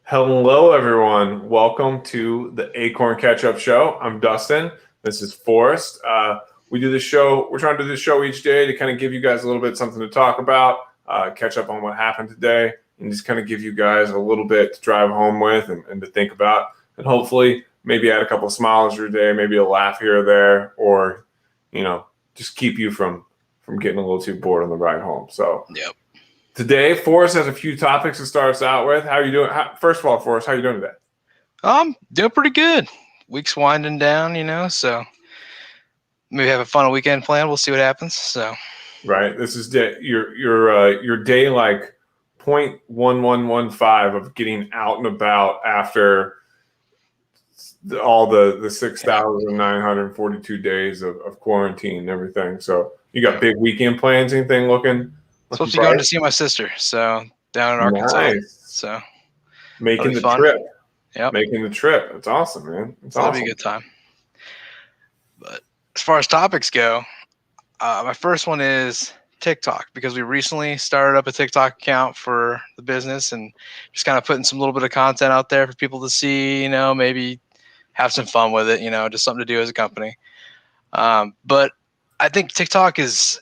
Hello, everyone. Welcome to the Acorn Catch-Up Show. I'm Dustin. This is Forrest. We do this show. We're trying to do this show each day to kind of give you guys a little bit something to talk about, catch up on what happened today, and just kind of give you guys a little bit to drive home with and to think about, and hopefully maybe add a couple of smiles to your day, maybe a laugh here or there, or just keep you from getting a little too bored on the ride home. So. Yep. Today, Forrest has a few topics to start us out with. How are you doing? First of all, Forrest, how are you doing today? Doing pretty good. Week's winding down, so maybe have a fun weekend plan. We'll see what happens. So, right, this is your day like 0.1115 of getting out and about after all the 6,942 days of quarantine and everything. So, you got big weekend plans? Anything looking? Supposed to be going to see my sister, so down in Arkansas. Nice. So making the fun. trip. Yep. Making the trip. It's awesome, man. That'll be a good time. But as far as topics go, my first one is TikTok, because we recently started up a TikTok account for the business and just kind of putting some little bit of content out there for people to see, maybe have some fun with it, just something to do as a company. But I think TikTok it's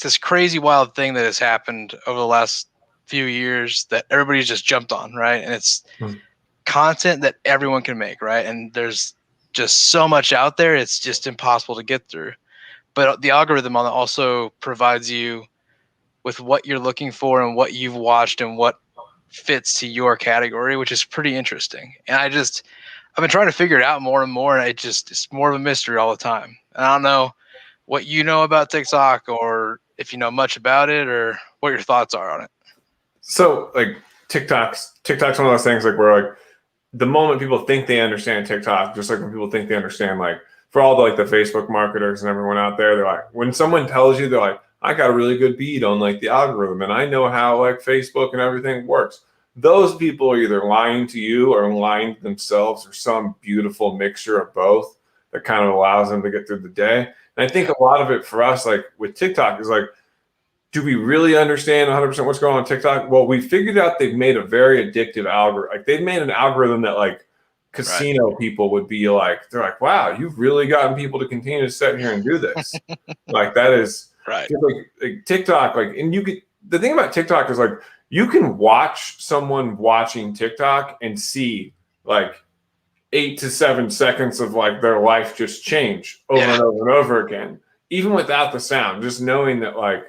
this crazy wild thing that has happened over the last few years that everybody's just jumped on, right? And it's content that everyone can make, right? And there's just so much out there, it's just impossible to get through. But the algorithm on it also provides you with what you're looking for and what you've watched and what fits to your category, which is pretty interesting. And I've been trying to figure it out more and more, and it's more of a mystery all the time. And I don't know what you know about TikTok, or if you know much about it, or what your thoughts are on it. So, like, TikTok's one of those things, like, where, like, the moment people think they understand TikTok, just like when people think they understand, like, for all the Facebook marketers and everyone out there, they're like, when someone tells you, they're like, I got a really good beat on, like, the algorithm, and I know how, like, Facebook and everything works. Those people are either lying to you or lying to themselves, or some beautiful mixture of both that kind of allows them to get through the day. And I think a lot of it for us, like with TikTok, is like, do we really understand 100% what's going on TikTok? Well, we figured out they've made a very addictive algorithm. Like, they've made an algorithm that, like, casino people would be like, they're like, wow, you've really gotten people to continue to sit here and do this. Like, that is right. Like TikTok, like, and the thing about TikTok is, like, you can watch someone watching TikTok and see like 8 to 7 seconds of, like, their life just change over and over and over again, even without the sound, just knowing that, like,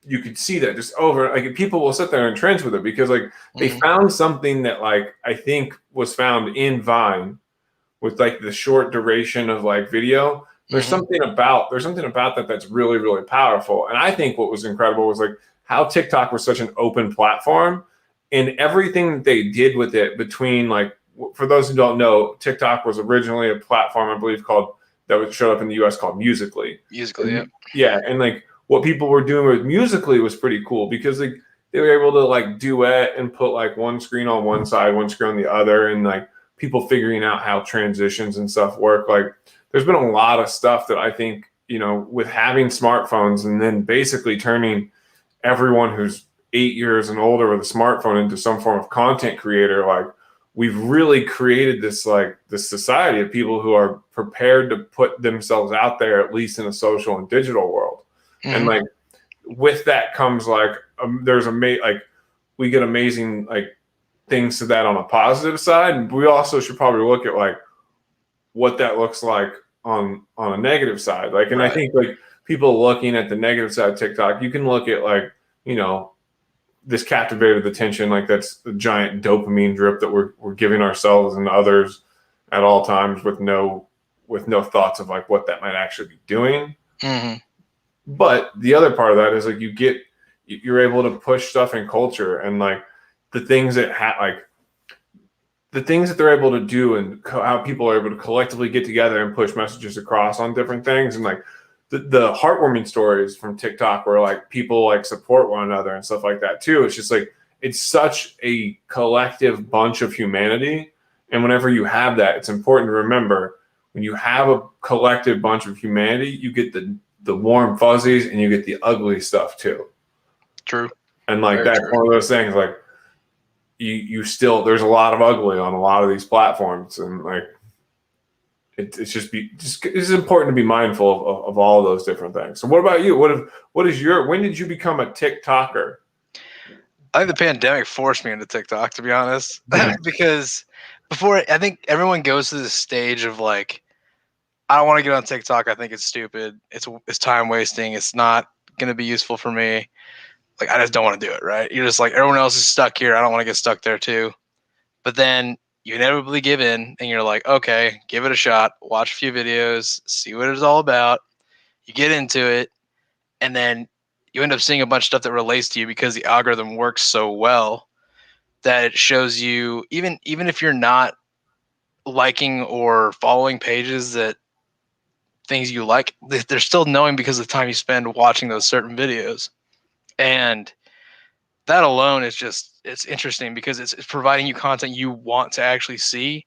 you could see that just over, like, people will sit there and trends with it because, like, they found something that, like, I think was found in Vine with, like, the short duration of, like, video. There's something about that that's really, really powerful. And I think what was incredible was, like, how TikTok was such an open platform, and everything that they did with it between, like, for those who don't know, TikTok was originally a platform, I believe, that showed up in the US called Musical.ly. Yeah. And, like, what people were doing with Musical.ly was pretty cool because, like, they were able to, like, duet and put, like, one screen on one side, one screen on the other, and, like, people figuring out how transitions and stuff work. Like, there's been a lot of stuff that I think, with having smartphones and then basically turning everyone who's 8 years and older with a smartphone into some form of content creator, like, we've really created this society of people who are prepared to put themselves out there, at least in a social and digital world. And, like, with that comes, like, we get amazing, like, things to that on a positive side. And we also should probably look at, like, what that looks like on a negative side. Like, and I think, like, people looking at the negative side of TikTok, you can look at, like, this captivated attention, like, that's the giant dopamine drip that we're giving ourselves and others at all times with no thoughts of, like, what that might actually be doing. But the other part of that is, like, you're able to push stuff in culture, and, like, the things that they're able to do, and how people are able to collectively get together and push messages across on different things. And, like, the heartwarming stories from TikTok where, like, people, like, support one another and stuff like that too. It's just, like, it's such a collective bunch of humanity. And whenever you have that, it's important to remember, when you have a collective bunch of humanity, you get the warm fuzzies and you get the ugly stuff too. True. And, like, that's one of those things, like, you still, there's a lot of ugly on a lot of these platforms, and like it's important to be mindful of all those different things. So what about you? When did you become a TikToker? I think the pandemic forced me into TikTok, to be honest, because before I think everyone goes through this stage of like, I don't want to get on TikTok. I think it's stupid. It's time wasting. It's not going to be useful for me. Like, I just don't want to do it. Right? You're just like, everyone else is stuck here. I don't want to get stuck there too. But then you inevitably give in, and you're like, okay, give it a shot. Watch a few videos, see what it's all about. You get into it, and then you end up seeing a bunch of stuff that relates to you because the algorithm works so well that it shows you, even if you're not liking or following pages that things you like, they're still knowing because of the time you spend watching those certain videos. And that alone is just, it's interesting because it's providing you content you want to actually see,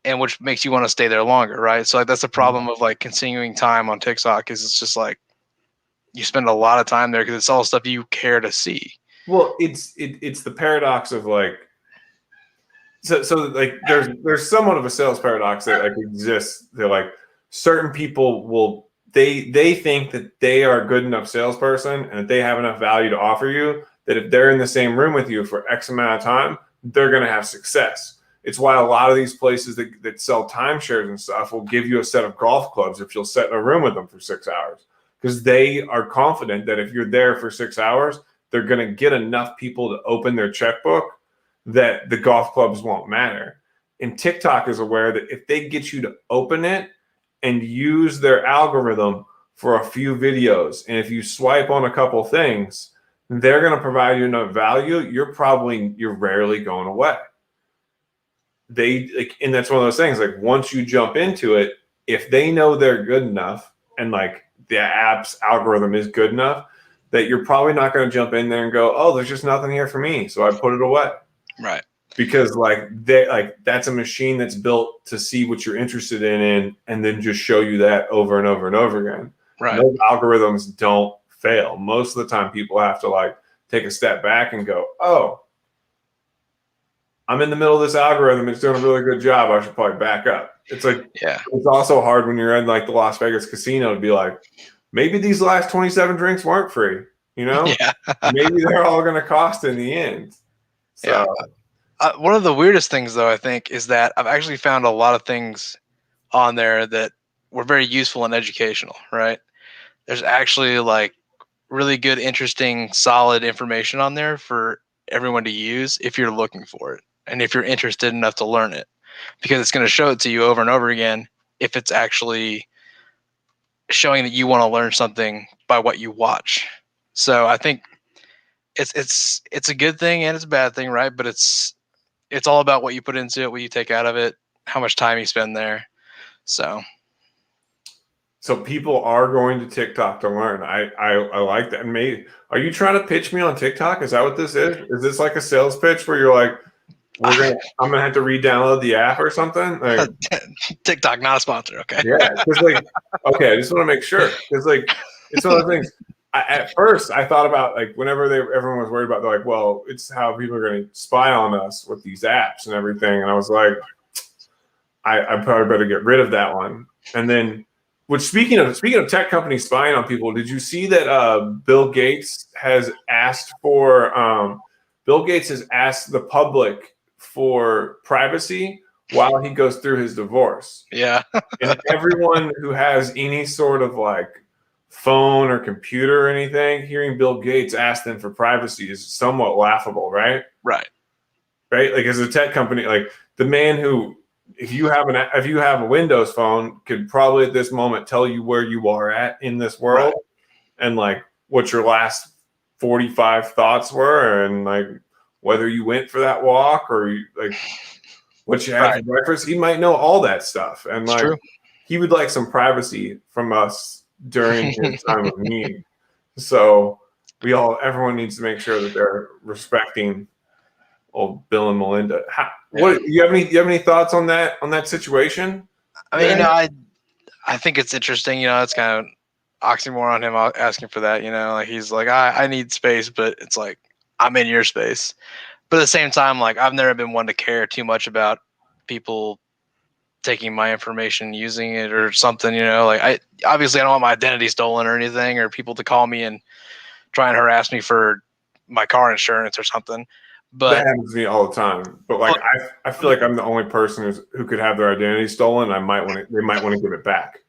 and which makes you want to stay there longer, right? So like, that's the problem of like continuing time on TikTok, is it's just like you spend a lot of time there because it's all stuff you care to see. Well, it's the paradox of like, so like there's somewhat of a sales paradox that like exists. They're like, certain people will, they think that they are a good enough salesperson and that they have enough value to offer you, that if they're in the same room with you for X amount of time, they're going to have success. It's why a lot of these places that sell timeshares and stuff will give you a set of golf clubs if you'll sit in a room with them for 6 hours, because they are confident that if you're there for 6 hours, they're going to get enough people to open their checkbook that the golf clubs won't matter. And TikTok is aware that if they get you to open it and use their algorithm for a few videos, and if you swipe on a couple things, they're going to provide you enough value. You're rarely going away. And that's one of those things, like once you jump into it, if they know they're good enough and like the app's algorithm is good enough, that you're probably not going to jump in there and go, oh, there's just nothing here for me, so I put it away. Right. Because that's a machine that's built to see what you're interested in and then just show you that over and over and over again. Right. Those algorithms don't fail. Most of the time people have to like take a step back and go, oh, I'm in the middle of this algorithm. It's doing a really good job. I should probably back up. It's like, yeah, it's also hard when you're in like the Las Vegas casino to be like, maybe these last 27 drinks weren't free, you know? Yeah. Maybe they're all going to cost in the end. So. Yeah. One of the weirdest things, though, I think, is that I've actually found a lot of things on there that were very useful and educational, right? There's actually like really good, interesting, solid information on there for everyone to use if you're looking for it and if you're interested enough to learn it, because it's going to show it to you over and over again if it's actually showing that you want to learn something by what you watch. So I think it's a good thing and it's a bad thing, right? But it's all about what you put into it, what you take out of it, how much time you spend there. So people are going to TikTok to learn. I like that. And are you trying to pitch me on TikTok? Is that what this is? Is this like a sales pitch where you're like, I'm gonna have to re-download the app or something? Like, TikTok, not a sponsor, okay? Yeah, because like, okay, I just want to make sure, because like, it's one of the things. At first, I thought about like whenever everyone was worried about, they're like, well, it's how people are going to spy on us with these apps and everything, and I was like, I probably better get rid of that one. And then, speaking of tech companies spying on people, did you see that Bill Gates has asked the public for privacy while he goes through his divorce? Yeah. And everyone who has any sort of like phone or computer or anything, hearing Bill Gates ask them for privacy is somewhat laughable, right? Right. Like as a tech company, like the man who, if you have a Windows phone, could probably at this moment tell you where you are at in this world, right, and like what your last 45 thoughts were, and like whether you went for that walk or like what you had for breakfast. He might know all that stuff, and like he would like some privacy from us during his time of need. So everyone needs to make sure that they're respecting old Bill and Melinda. What you have any thoughts on that situation? I mean, I think it's interesting. It's kind of oxymoron on him asking for that. Like he's like, I need space, but it's like I'm in your space. But at the same time, like I've never been one to care too much about people taking my information, using it or something, you know, like I don't want my identity stolen or anything, or people to call me and try and harass me for my car insurance or something. That But happens to me all the time. But like I feel like I'm the only person who could have their identity stolen. They might want to give it back.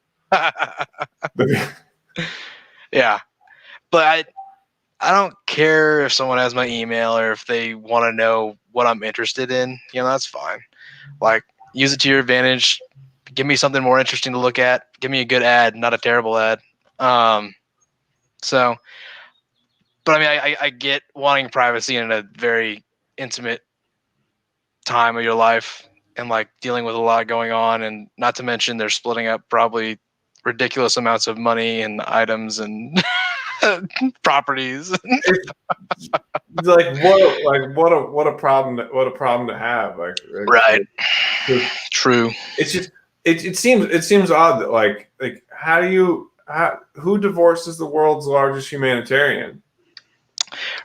yeah, but I don't care if someone has my email or if they want to know what I'm interested in. You know, that's fine. Like, use it to your advantage. Give me something more interesting to look at. Give me a good ad, not a terrible ad. So, but I mean, I get wanting privacy in a very intimate time of your life and like dealing with a lot going on, and not to mention they're splitting up probably ridiculous amounts of money and items and properties. It's like what a problem to have. Right. It's True. just it seems odd that like who divorces the world's largest humanitarian?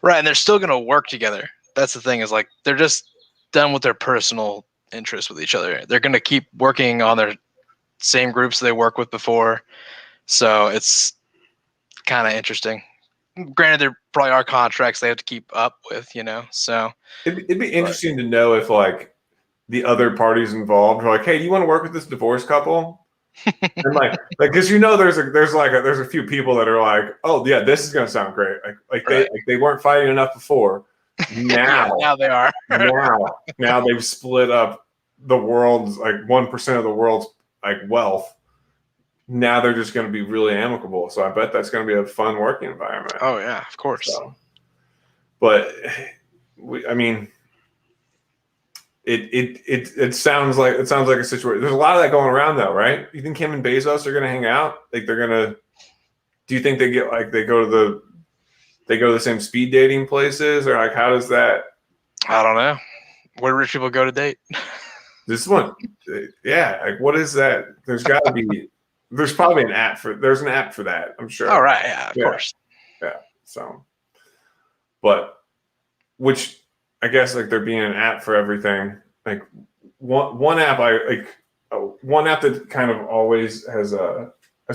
Right, and they're still going to work together. That's the thing, is like they're just done with their personal interests with each other. They're going to keep working on their same groups they worked with before. So it's kind of interesting. Granted, there probably are contracts they have to keep up with, you know. So It'd be interesting to know if like the other parties involved are like, hey, do you want to work with this divorced couple? And like because you know there's a few people that are like, oh yeah, this is gonna sound great. right. They weren't fighting enough before. Now now they are. now they've split up the world's like 1% of the world's like wealth. Now they're just going to be really amicable. So I bet that's going to be a fun working environment. Oh yeah, of course. So, but I mean, it sounds like a situation. There's a lot of that going around though, right? You think Kim and Bezos are going to hang out? Like they're going to? Do you think they get like they go to the same speed dating places, or like how does that? I don't know. Where do rich people go to date? This one, yeah. Like what is that? There's got to be. There's probably an app for that. I'm sure. Oh right, yeah, of course. Yeah. So, but which I guess like there being an app for everything. Like one app one app that kind of always has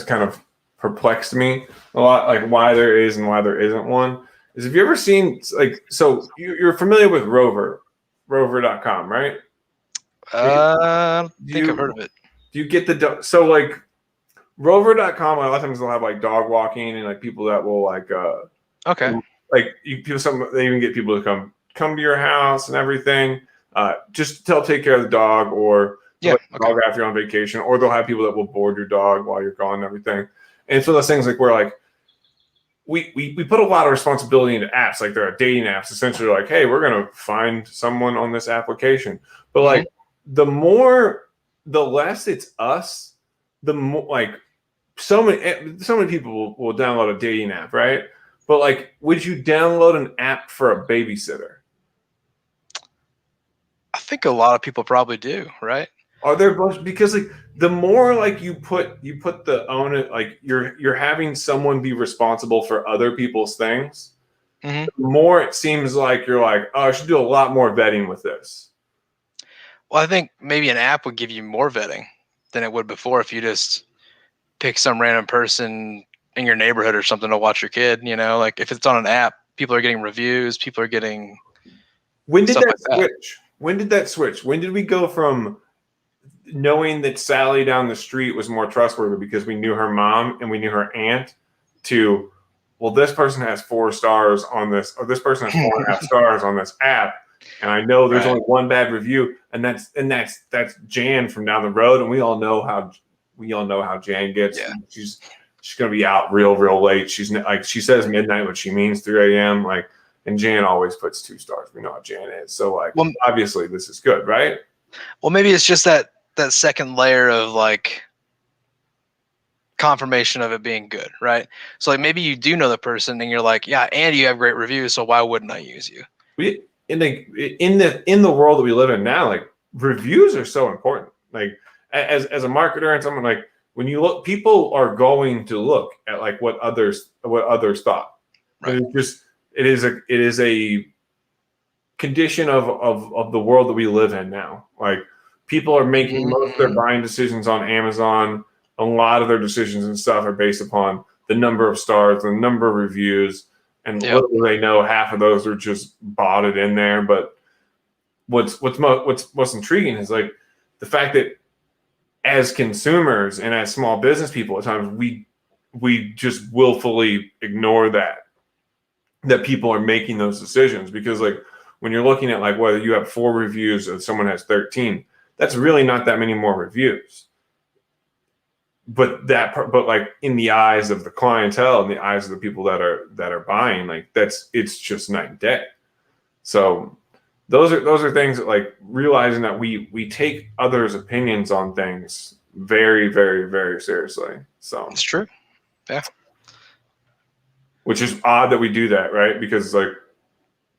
kind of perplexed me a lot, like why there is and why there isn't one. Is have you ever seen like so you're familiar with Rover.com, right? I think I've heard of it. Do you get so like Rover.com, a lot of times they'll have like dog walking and like people that will like okay, like they even get people to come to your house and everything, just to take care of the dog or dog after you're on vacation, or they'll have people that will board your dog while you're gone and everything. And it's one of those things like where like we put a lot of responsibility into apps, like there are dating apps essentially like, hey, we're gonna find someone on this application, but like the less it's us, the more like so many people will download a dating app, right? But like, would you download an app for a babysitter? I think a lot of people probably do, right? Are there because like the more like you put the onus, like you're having someone be responsible for other people's things, the more it seems like you're like, oh, I should do a lot more vetting with this. Well, I think maybe an app would give you more vetting than it would before if you just pick some random person in your neighborhood or something to watch your kid, you know, like if it's on an app, people are getting reviews, people are getting. When did that switch? When did that switch? When did we go from knowing that Sally down the street was more trustworthy because we knew her mom and we knew her aunt to, well, this person has 4 stars on this, or this person has 4.5 stars on this app. And I know there's only one bad review, and that's Jan from down the road. And we all know how Jan gets. Yeah. She's gonna be out real late. She's like, she says midnight, but she means 3 a.m. Like, and Jan always puts 2 stars. We know how Jan is. So like, obviously this is good, right? Well, maybe it's just that second layer of like confirmation of it being good, right? So like maybe you do know the person and you're like, yeah, and you have great reviews, so why wouldn't I use you? In the world that we live in now, like reviews are so important. Like as a marketer and someone, like when you look, people are going to look at like what others thought. Right. It is a condition of the world that we live in now. Like people are making most of their buying decisions on Amazon. A lot of their decisions and stuff are based upon the number of stars, the number of reviews, and little do they know half of those are just botted in there. But what's most intriguing is like the fact that as consumers and as small business people, at times we just willfully ignore that people are making those decisions, because like when you're looking at like whether you have 4 reviews or someone has 13, that's really not that many more reviews. But like in the eyes of the clientele, in the eyes of the people that are buying, like it's just night and day. So those are things that, like, realizing that we take others' opinions on things very, very, very seriously. So It's true. Yeah. Which is odd that we do that, right? Because like,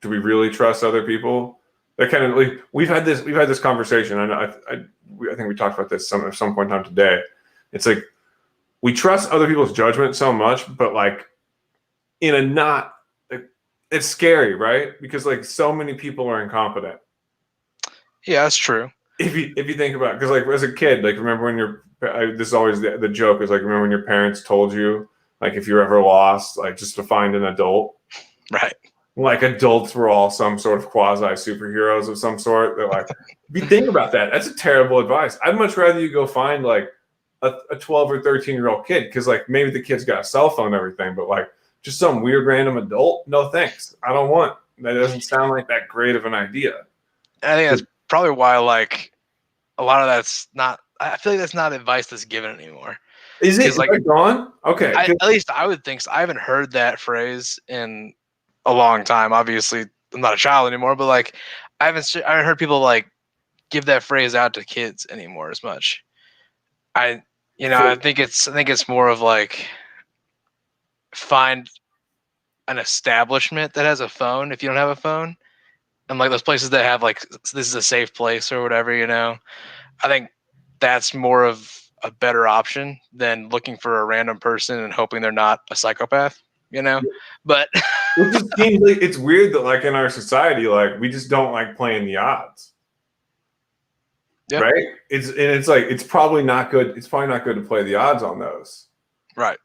do we really trust other people? That kind of like we've had this conversation. I think we talked about this at some point in time today. It's like we trust other people's judgment so much, but like in a not, like, it's scary, right? Because like so many people are incompetent. Yeah, that's true. If you think about it, because like as a kid, like remember when this is always the joke is like, remember when your parents told you like if you're ever lost, like just to find an adult. Right. Like adults were all some sort of quasi superheroes of some sort. They're like, if you think about that, that's a terrible advice. I'd much rather you go find like a 12 or 13-year-old kid, because like maybe the kid's got a cell phone and everything, but like just some weird random adult, no thanks. I don't want. That doesn't sound like that great of an idea. I think that's probably why like a lot of that's not. I feel like that's not advice that's given anymore. Is it like gone? Okay, at least I would think so. I haven't heard that phrase in a long time. Obviously, I'm not a child anymore, but like I haven't heard people like give that phrase out to kids anymore as much. I think it's more of like find an establishment that has a phone if you don't have a phone, and like those places that have like this is a safe place or whatever. I think that's more of a better option than looking for a random person and hoping they're not a psychopath. But it just seems like it's weird that like in our society, like we just don't like playing the odds. Yep. Right? It's like it's probably not good. It's probably not good to play the odds on those. Right.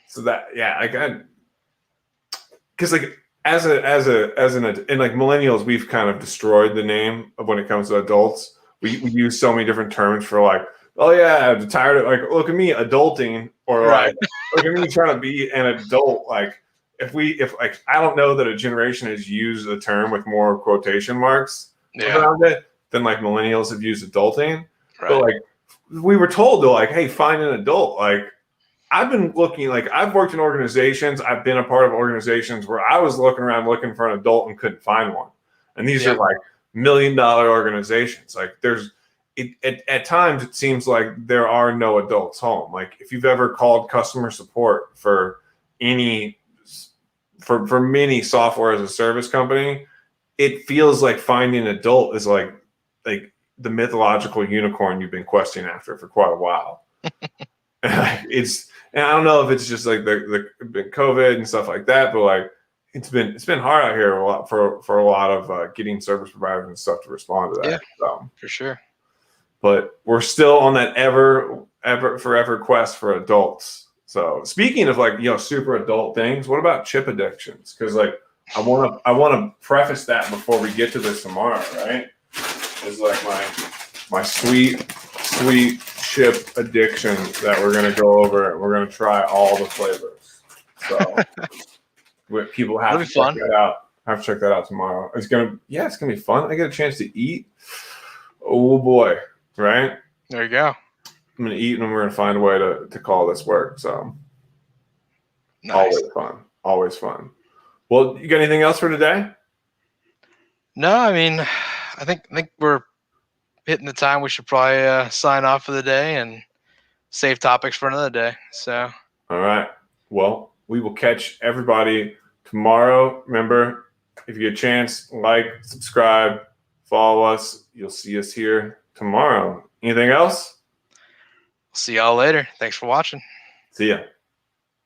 So that because like as an and like millennials, we've kind of destroyed the name of when it comes to adults. We use so many different terms for like, oh yeah, I'm tired of like, look at me adulting, or like look at me trying to be an adult. Like if like I don't know that a generation has used the term with more quotation marks around it than like millennials have used adulting. Right. But like we were told to like, hey, find an adult. Like I've been looking, like I've worked in organizations, I've been a part of organizations where I was looking around looking for an adult and couldn't find one. And these are like $1 million organizations. Like at times it seems like there are no adults home. Like if you've ever called customer support for many software as a service company, it feels like finding an adult is like the mythological unicorn you've been questing after for quite a while. And I don't know if it's just like the COVID and stuff like that, but like it's been hard out here a lot for a lot of getting service providers and stuff to respond to that. Yeah, so, for sure. But we're still on that ever forever quest for adults. So speaking of like super adult things, what about chip addictions? Because like I want to preface that before we get to this tomorrow, right? It's like my sweet chip addiction that we're going to go over, and we're going to try all the flavors. So people have to check that out. Have to check that out tomorrow. It's going to be fun. I get a chance to eat. Oh boy. Right? There you go. I'm going to eat, and we're going to find a way to call this work. So nice. Always fun. Well, you got anything else for today? No, I mean, I think we're hitting the time. We should probably sign off for the day and save topics for another day. So, all right. Well, we will catch everybody tomorrow. Remember, if you get a chance, like, subscribe, follow us. You'll see us here tomorrow. Anything else? See y'all later. Thanks for watching. See ya.